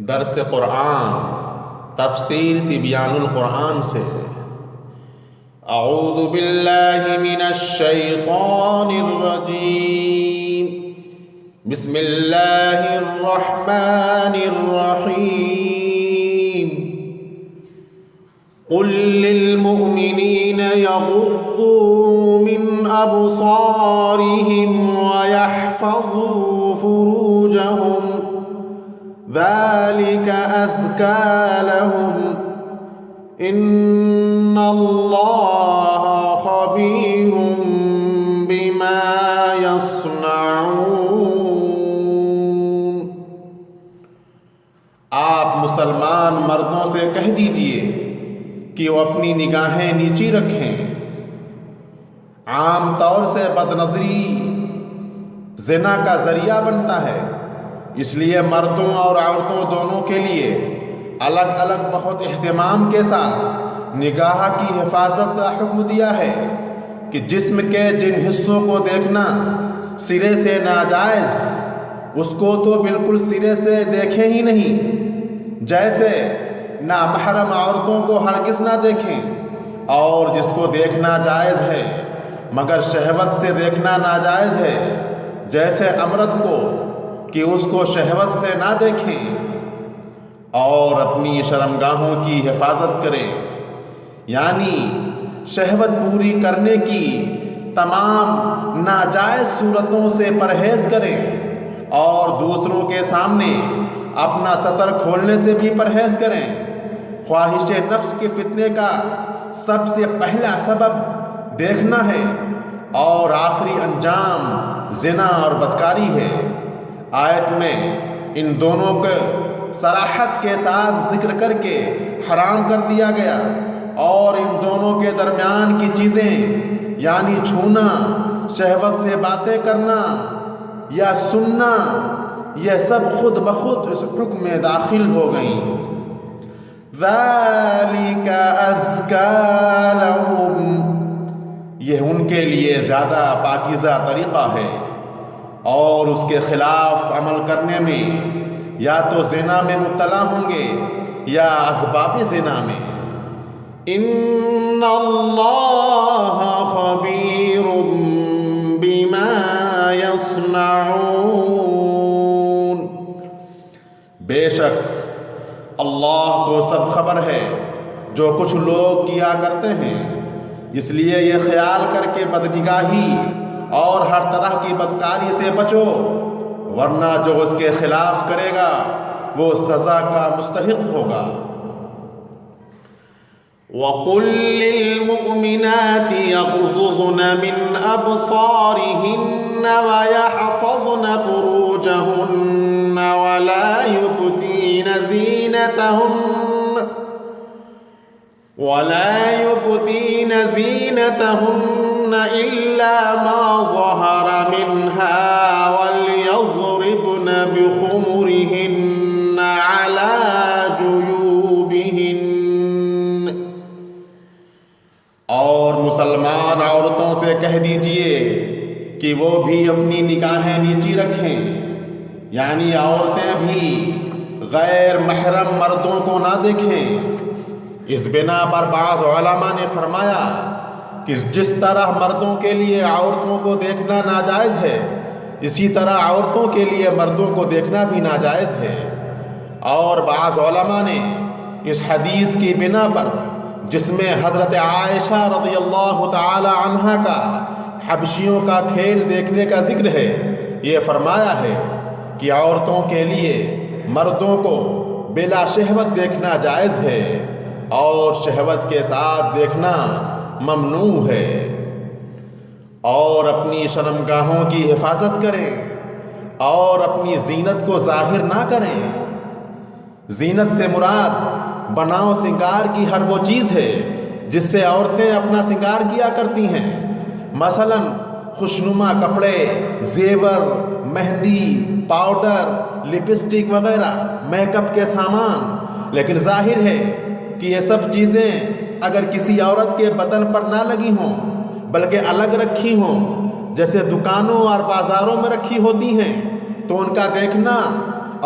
درس قرآن تفسیر تبیان القرآن سے اعوذ باللہ من الشیطان الرجیم بسم اللہ الرحمن الرحیم قل للمؤمنین یغضوا من ابصارهم ویحفظوا فروجهم ذلك أزكى لهم إن الله خبير بما يصنعون۔ آپ مسلمان مردوں سے کہہ دیجئے کہ وہ اپنی نگاہیں نیچی رکھیں۔ عام طور سے بد نظری زنا کا ذریعہ بنتا ہے، اس لیے مردوں اور عورتوں دونوں کے لیے الگ الگ بہت اہتمام کے ساتھ نگاہ کی حفاظت کا حکم دیا ہے کہ جسم کے جن حصوں کو دیکھنا سرے سے ناجائز اس کو تو بالکل سرے سے دیکھیں ہی نہیں، جیسے نامحرم عورتوں کو ہرگز نہ دیکھیں، اور جس کو دیکھنا جائز ہے مگر شہوت سے دیکھنا ناجائز ہے، جیسے عورت کو کہ اس کو شہوت سے نہ دیکھیں، اور اپنی شرمگاہوں کی حفاظت کریں، یعنی شہوت پوری کرنے کی تمام ناجائز صورتوں سے پرہیز کریں، اور دوسروں کے سامنے اپنا سطر کھولنے سے بھی پرہیز کریں۔ خواہش نفس کے فتنے کا سب سے پہلا سبب دیکھنا ہے، اور آخری انجام زنا اور بدکاری ہے۔ آیت میں ان دونوں کو صراحت کے ساتھ ذکر کر کے حرام کر دیا گیا، اور ان دونوں کے درمیان کی چیزیں یعنی چھونا، شہوت سے باتیں کرنا یا سننا، یہ سب خود بخود اس حکم میں داخل ہو گئیں۔ ذَلِكَ أَزْكَى لَهُمْ، یہ ان کے لیے زیادہ پاکیزہ طریقہ ہے، اور اس کے خلاف عمل کرنے میں یا تو زنا میں مبتلا ہوں گے یا اسباب زنا میں۔ ان اللہ خبیر بما یصنعون، بے شک اللہ کو سب خبر ہے جو کچھ لوگ کیا کرتے ہیں، اس لیے یہ خیال کر کے بدنگاہی اور ہر طرح کی بدکاری سے بچو، ورنہ جو اس کے خلاف کرے گا وہ سزا کا مستحق ہوگا۔ وَقُلْ لِلْمُؤْمِنَاتِ يَغْضُضْنَ مِنْ أَبْصَارِهِنَّ وَيَحْفَظْنَ فُرُوجَهُنَّ وَلَا يُبْدِينَ زِينَتَهُنَّ إِلَّا مَا ظَهَرَ مِنْهَا وَلْيَضْرِبْنَ بِخُمُرِهِنَّ عَلَى جُيُوبِهِنَّ، اور مسلمان عورتوں سے کہہ دیجئے کہ وہ بھی اپنی نگاہیں نیچی رکھیں، یعنی عورتیں بھی غیر محرم مردوں کو نہ دیکھیں۔ اس بنا پر بعض علماء نے فرمایا کہ جس طرح مردوں کے لیے عورتوں کو دیکھنا ناجائز ہے، اسی طرح عورتوں کے لیے مردوں کو دیکھنا بھی ناجائز ہے۔ اور بعض علماء نے اس حدیث کی بنا پر جس میں حضرت عائشہ رضی اللہ تعالی عنہا کا حبشیوں کا کھیل دیکھنے کا ذکر ہے، یہ فرمایا ہے کہ عورتوں کے لیے مردوں کو بلا شہوت دیکھنا جائز ہے، اور شہوت کے ساتھ دیکھنا ممنوع ہے۔ اور اپنی شرمگاہوں کی حفاظت کریں، اور اپنی زینت کو ظاہر نہ کریں۔ زینت سے مراد بناؤ سنگار کی ہر وہ چیز ہے جس سے عورتیں اپنا سنگار کیا کرتی ہیں، مثلا خوشنما کپڑے، زیور، مہندی، پاؤڈر، لپسٹک وغیرہ، میک اپ کے سامان۔ لیکن ظاہر ہے کہ یہ سب چیزیں اگر کسی عورت کے بدن پر نہ لگی ہوں بلکہ الگ رکھی ہوں، جیسے دکانوں اور بازاروں میں رکھی ہوتی ہیں، تو ان کا دیکھنا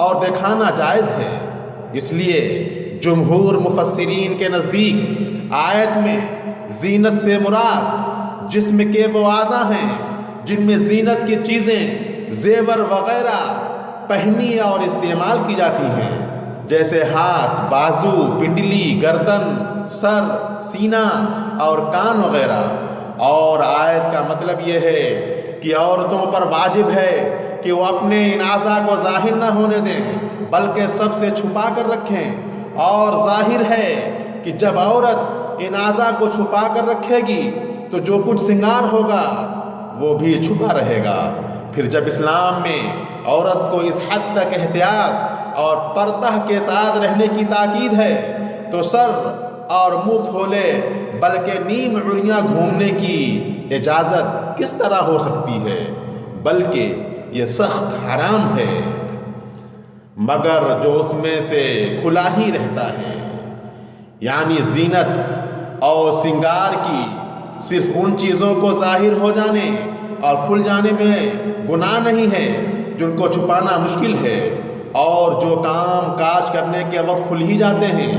اور دکھانا جائز ہے۔ اس لیے جمہور مفسرین کے نزدیک آیت میں زینت سے مراد جسم کے وہ اعضاء ہیں جن میں زینت کی چیزیں زیور وغیرہ پہنی اور استعمال کی جاتی ہیں، جیسے ہاتھ، بازو، پنڈلی، گردن، سر، سینہ اور کان وغیرہ۔ اور آیت کا مطلب یہ ہے کہ عورتوں پر واجب ہے کہ وہ اپنے ان اعضاء کو ظاہر نہ ہونے دیں بلکہ سب سے چھپا کر رکھیں، اور ظاہر ہے کہ جب عورت ان اعضاء کو چھپا کر رکھے گی تو جو کچھ سنگار ہوگا وہ بھی چھپا رہے گا۔ پھر جب اسلام میں عورت کو اس حد تک احتیاط اور پردہ کے ساتھ رہنے کی تاکید ہے تو سر اور منہ کھولے بلکہ نیم عریاں گھومنے کی اجازت کس طرح ہو سکتی ہے؟ بلکہ یہ سخت حرام ہے، مگر جو اس میں سے کھلا ہی رہتا ہے۔ یعنی زینت اور سنگار کی صرف ان چیزوں کو ظاہر ہو جانے اور کھل جانے میں گناہ نہیں ہے جن کو چھپانا مشکل ہے، اور جو کام کاج کرنے کے وقت کھل ہی جاتے ہیں۔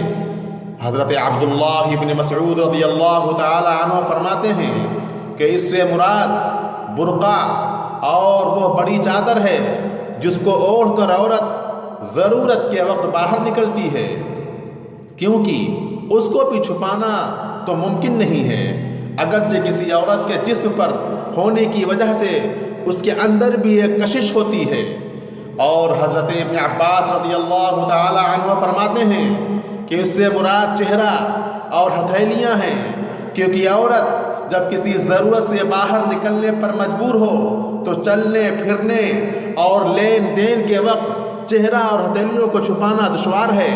حضرت عبداللہ ابن مسعود رضی اللہ تعالی عنہ فرماتے ہیں کہ اس سے مراد برقع اور وہ بڑی چادر ہے جس کو اوڑھ کر عورت ضرورت کے وقت باہر نکلتی ہے، کیونکہ اس کو بھی چھپانا تو ممکن نہیں ہے، اگرچہ کسی عورت کے جسم پر ہونے کی وجہ سے اس کے اندر بھی ایک کشش ہوتی ہے۔ اور حضرت ابن عباس رضی اللہ تعالی عنہ فرماتے ہیں کہ اس سے مراد چہرہ اور ہتھیلیاں ہیں، کیونکہ عورت جب کسی ضرورت سے باہر نکلنے پر مجبور ہو تو چلنے پھرنے اور لین دین کے وقت چہرہ اور ہتھیلیوں کو چھپانا دشوار ہے،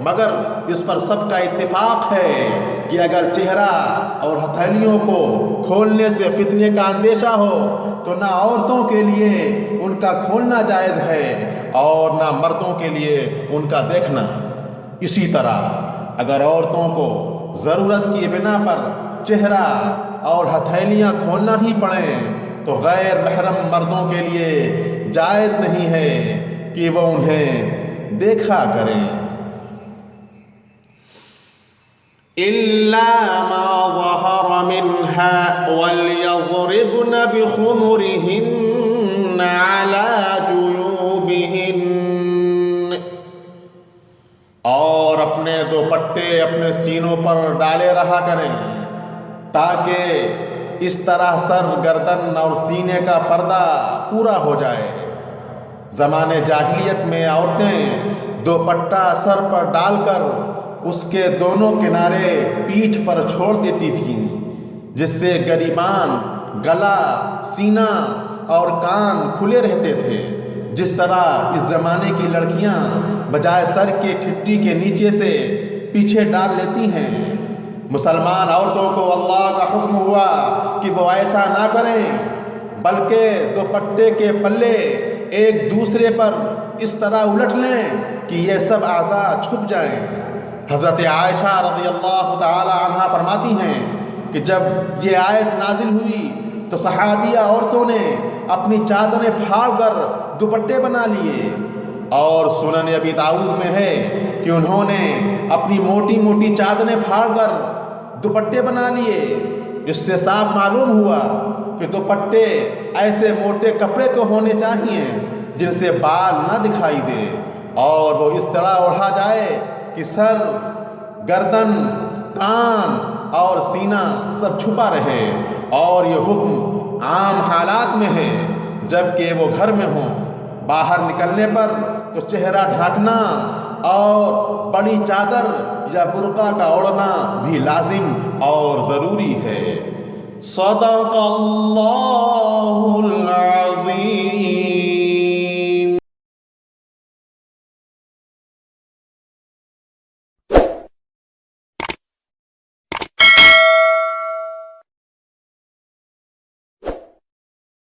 مگر اس پر سب کا اتفاق ہے کہ اگر چہرہ اور ہتھیلیوں کو کھولنے سے فتنے کا اندیشہ ہو تو نہ عورتوں کے لیے ان کا کھولنا جائز ہے اور نہ مردوں کے لیے ان کا دیکھنا۔ اسی طرح اگر عورتوں کو ضرورت کی بنا پر چہرہ اور ہتھیلیاں کھولنا ہی پڑیں تو غیر محرم مردوں کے لیے جائز نہیں ہے کہ وہ انہیں دیکھا کریں۔ إِلَّا مَا ظَهَرَ مِنْهَا وَلْيَضْرِبْنَ بِخُمُرِهِنَّ عَلَى جُيُوبِهِنَّ، اور اپنے دوپٹے اپنے سینوں پر ڈالے رہا کریں تاکہ اس طرح سر، گردن اور سینے کا پردہ پورا ہو جائے۔ زمانے جاہلیت میں عورتیں دوپٹہ سر پر ڈال کر اس کے دونوں کنارے پیٹھ پر چھوڑ دیتی تھیں، جس سے گریبان، گلا، سینہ اور کان کھلے رہتے تھے، جس طرح اس زمانے کی لڑکیاں بجائے سر کے ٹھٹی کے نیچے سے پیچھے ڈال لیتی ہیں۔ مسلمان عورتوں کو اللہ کا حکم ہوا کہ وہ ایسا نہ کریں بلکہ دوپٹے کے پلے ایک دوسرے پر اس طرح الٹ لیں کہ یہ سب اعضاء چھپ جائیں۔ حضرت عائشہ رضی اللہ تعالی عنہا فرماتی ہیں کہ جب یہ آیت نازل ہوئی تو صحابیہ عورتوں نے اپنی چادریں پھاڑ کر دوپٹے بنا لیے، اور سنن ابی داؤد میں ہے کہ انہوں نے اپنی موٹی موٹی چادریں پھاڑ کر دوپٹے بنا لیے۔ اس سے صاف معلوم ہوا کہ دوپٹے ایسے موٹے کپڑے کو ہونے چاہیے جن سے بال نہ دکھائی دے، اور وہ اس طرح اوڑھا جائے کہ سر، گردن، کان اور سینہ سب چھپا رہے۔ اور یہ حکم عام حالات میں ہے، جبکہ وہ گھر میں ہوں۔ باہر نکلنے پر تو چہرہ ڈھانکنا اور بڑی چادر یا برقع کا اوڑھنا بھی لازم اور ضروری ہے۔ صدق اللہ العظیم۔